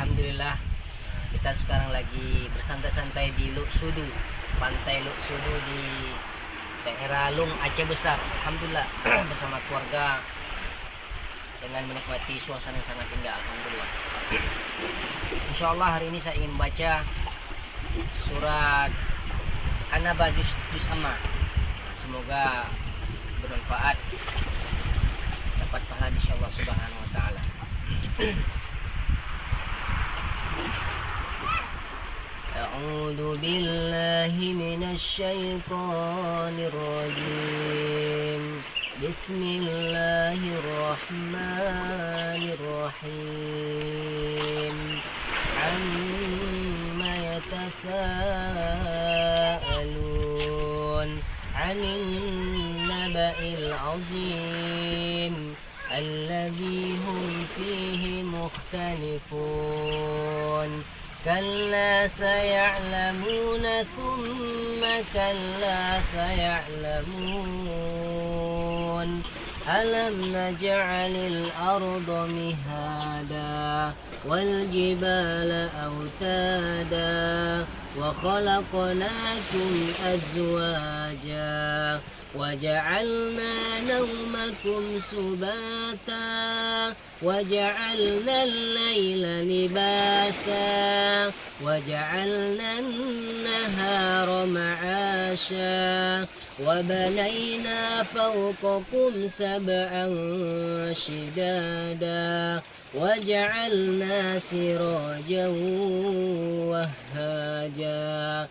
Alhamdulillah kita sekarang lagi bersantai-santai di Lhokseudu, pantai Lhokseudu di daerah Aceh Besar. Alhamdulillah bersama keluarga dengan menikmati suasana yang sangat indah. Alhamdulillah. Insyaallah hari ini saya ingin baca surat An Naba juz amma. Semoga bermanfaat, dapat pahala di Allah Subhanahu wa taala. A'udzu billahi minasy syaithanir rajim. Bismillahirrahmanirrahim. Amma yatasaalun 'anil naba'il 'azim alladzi hum fihi mukhtalifun. كلا سيعلمون ثم كلا سيعلمون ألم نجعل الأرض مهادا والجبال أوتادا وخلقناكم أزواجا وجعلنا نومكم سباتا وجعلنا الليل لباسا وجعلنا النهار معاشا وبنينا فوقكم سبعا شدادا وجعلنا سراجا وهاجا.